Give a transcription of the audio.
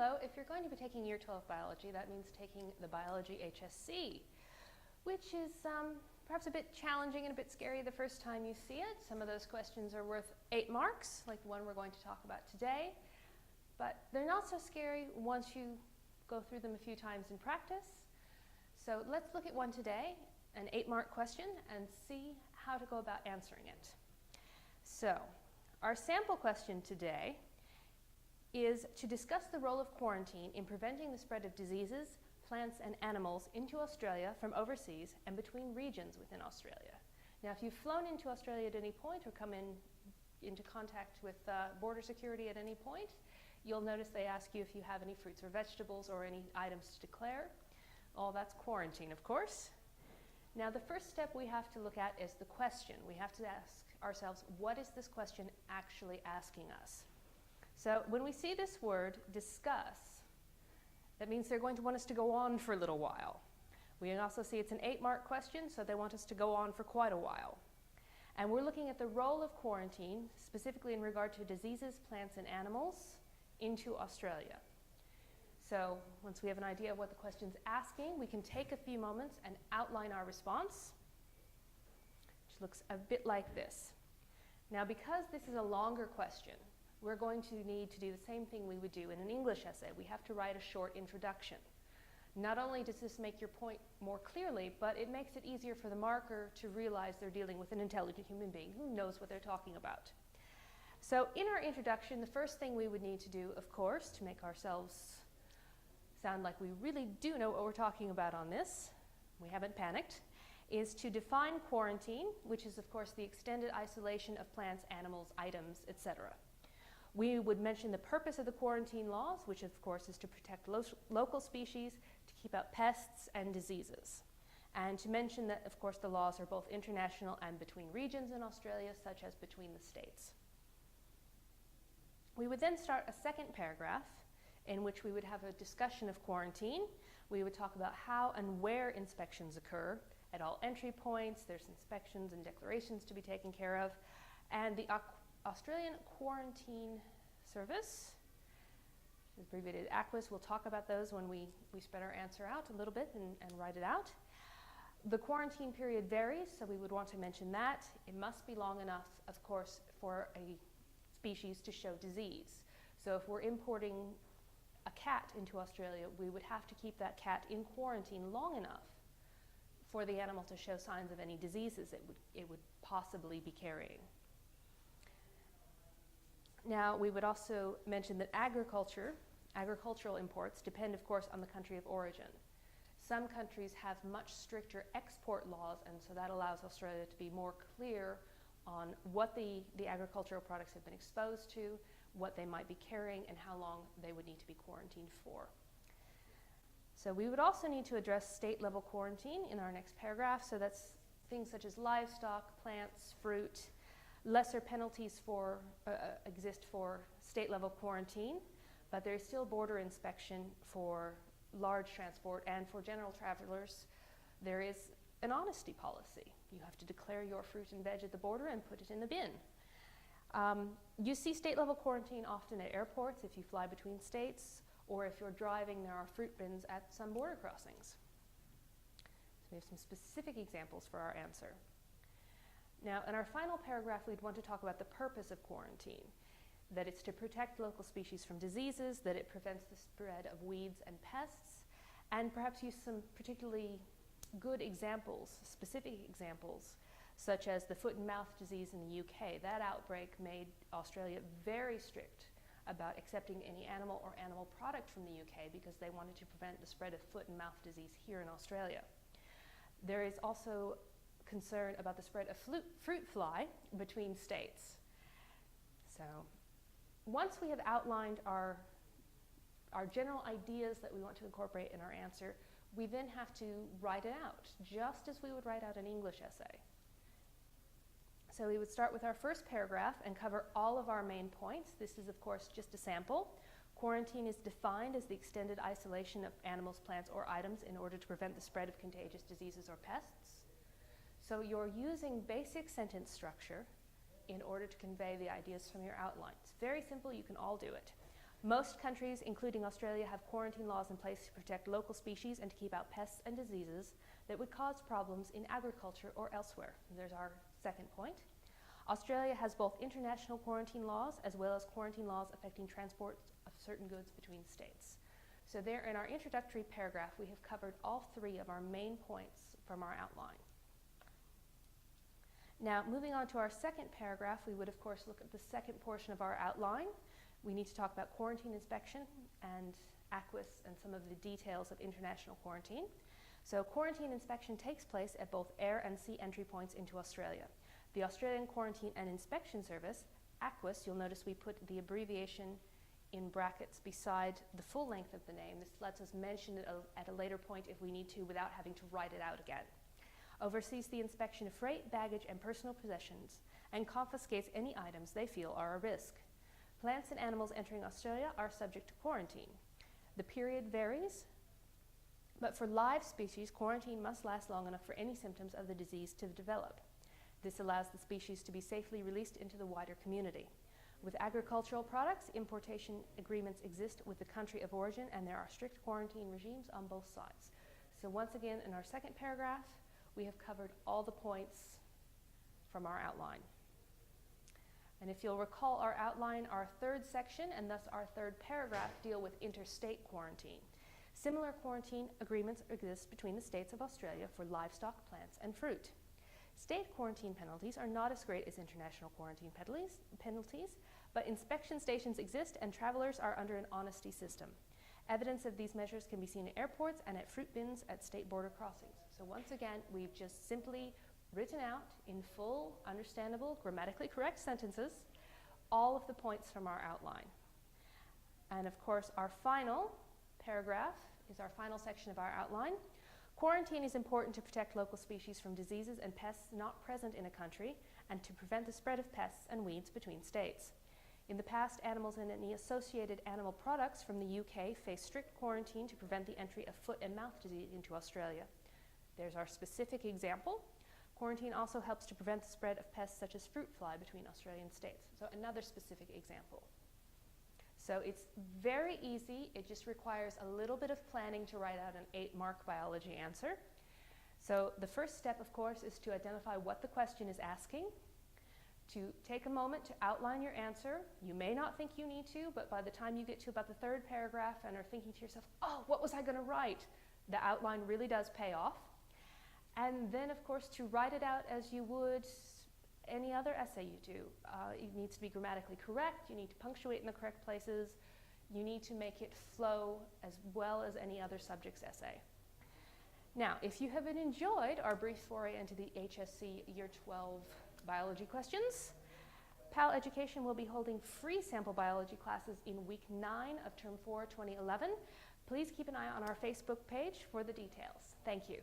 Hello, if you're going to be taking Year 12 Biology, that means taking the Biology HSC, which is perhaps a bit challenging and a bit scary the first time you see it. Some of those questions are worth 8 marks, like the one we're going to talk about today, but they're not so scary once you go through them a few times in practice. So let's look at one today, an 8-mark question, and see how to go about answering it. So, our sample question today is to discuss the role of quarantine in preventing the spread of diseases, plants, and animals into Australia from overseas and between regions within Australia. Now, if you've flown into Australia at any point or come into contact with border security at any point, you'll notice they ask you if you have any fruits or vegetables or any items to declare. All that's quarantine, of course. Now, the first step we have to look at is the question. We have to ask ourselves, what is this question actually asking us? So when we see this word, discuss, that means they're going to want us to go on for a little while. We also see it's an 8-mark question, so they want us to go on for quite a while. And we're looking at the role of quarantine, specifically in regard to diseases, plants, and animals into Australia. So once we have an idea of what the question's asking, we can take a few moments and outline our response, which looks a bit like this. Now, because this is a longer question, we're going to need to do the same thing we would do in an English essay. We have to write a short introduction. Not only does this make your point more clearly, but it makes it easier for the marker to realize they're dealing with an intelligent human being who knows what they're talking about. So in our introduction, the first thing we would need to do, of course, to make ourselves sound like we really do know what we're talking about on this, we haven't panicked, is to define quarantine, which is, of course, the extended isolation of plants, animals, items, etc. We would mention the purpose of the quarantine laws, which of course is to protect local species, to keep out pests and diseases. And to mention that, of course, the laws are both international and between regions in Australia, such as between the states. We would then start a second paragraph in which we would have a discussion of quarantine. We would talk about how and where inspections occur. At all entry points, there's inspections and declarations to be taken care of. And the Australian Quarantine Service, abbreviated AQUIS, we'll talk about those when we spread our answer out a little bit and write it out. The quarantine period varies, so we would want to mention that. It must be long enough, of course, for a species to show disease. So if we're importing a cat into Australia, we would have to keep that cat in quarantine long enough for the animal to show signs of any diseases it would possibly be carrying. Now, we would also mention that agricultural imports depend, of course, on the country of origin. Some countries have much stricter export laws, and so that allows Australia to be more clear on what the agricultural products have been exposed to, what they might be carrying, and how long they would need to be quarantined for. So we would also need to address state-level quarantine in our next paragraph. So that's things such as livestock, plants, fruit. Lesser penalties exist for state-level quarantine, but there is still border inspection for large transport, and for general travelers, there is an honesty policy. You have to declare your fruit and veg at the border and put it in the bin. You see state-level quarantine often at airports if you fly between states, or if you're driving, there are fruit bins at some border crossings. So we have some specific examples for our answer. Now, in our final paragraph, we'd want to talk about the purpose of quarantine, that it's to protect local species from diseases, that it prevents the spread of weeds and pests, and perhaps use some particularly good examples, specific examples, such as the foot and mouth disease in the UK. That outbreak made Australia very strict about accepting any animal or animal product from the UK because they wanted to prevent the spread of foot and mouth disease here in Australia. There is also concern about the spread of fruit fly between states. So once we have outlined our general ideas that we want to incorporate in our answer, we then have to write it out, just as we would write out an English essay. So we would start with our first paragraph and cover all of our main points. This is, of course, just a sample. Quarantine is defined as the extended isolation of animals, plants, or items in order to prevent the spread of contagious diseases or pests. So you're using basic sentence structure in order to convey the ideas from your outline. It's very simple, you can all do it. Most countries, including Australia, have quarantine laws in place to protect local species and to keep out pests and diseases that would cause problems in agriculture or elsewhere. There's our second point. Australia has both international quarantine laws as well as quarantine laws affecting transport of certain goods between states. So there in our introductory paragraph, we have covered all three of our main points from our outline. Now, moving on to our second paragraph, we would of course look at the second portion of our outline. We need to talk about quarantine inspection and AQUIS and some of the details of international quarantine. So quarantine inspection takes place at both air and sea entry points into Australia. The Australian Quarantine and Inspection Service, AQUIS, you'll notice we put the abbreviation in brackets beside the full length of the name. This lets us mention it at a later point if we need to without having to write it out again. Oversees the inspection of freight, baggage, and personal possessions, and confiscates any items they feel are a risk. Plants and animals entering Australia are subject to quarantine. The period varies, but for live species, quarantine must last long enough for any symptoms of the disease to develop. This allows the species to be safely released into the wider community. With agricultural products, importation agreements exist with the country of origin, and there are strict quarantine regimes on both sides. So once again, in our second paragraph, we have covered all the points from our outline. And if you'll recall our outline, our third section and thus our third paragraph deal with interstate quarantine. Similar quarantine agreements exist between the states of Australia for livestock, plants, and fruit. State quarantine penalties are not as great as international quarantine penalties, but inspection stations exist and travelers are under an honesty system. Evidence of these measures can be seen at airports and at fruit bins at state border crossings. So once again, we've just simply written out in full, understandable, grammatically correct sentences all of the points from our outline. And of course, our final paragraph is our final section of our outline. Quarantine is important to protect local species from diseases and pests not present in a country and to prevent the spread of pests and weeds between states. In the past, animals and any associated animal products from the UK faced strict quarantine to prevent the entry of foot and mouth disease into Australia. There's our specific example. Quarantine also helps to prevent the spread of pests such as fruit fly between Australian states. So another specific example. So it's very easy. It just requires a little bit of planning to write out an 8-mark biology answer. So the first step, of course, is to identify what the question is asking, to take a moment to outline your answer. You may not think you need to, but by the time you get to about the third paragraph and are thinking to yourself, oh, what was I going to write? The outline really does pay off. And then, of course, to write it out as you would any other essay you do. It needs to be grammatically correct. You need to punctuate in the correct places. You need to make it flow as well as any other subject's essay. Now, if you have enjoyed our brief foray into the HSC Year 12 biology questions, PAL Education will be holding free sample biology classes in week 9 of term 4, 2011. Please keep an eye on our Facebook page for the details. Thank you.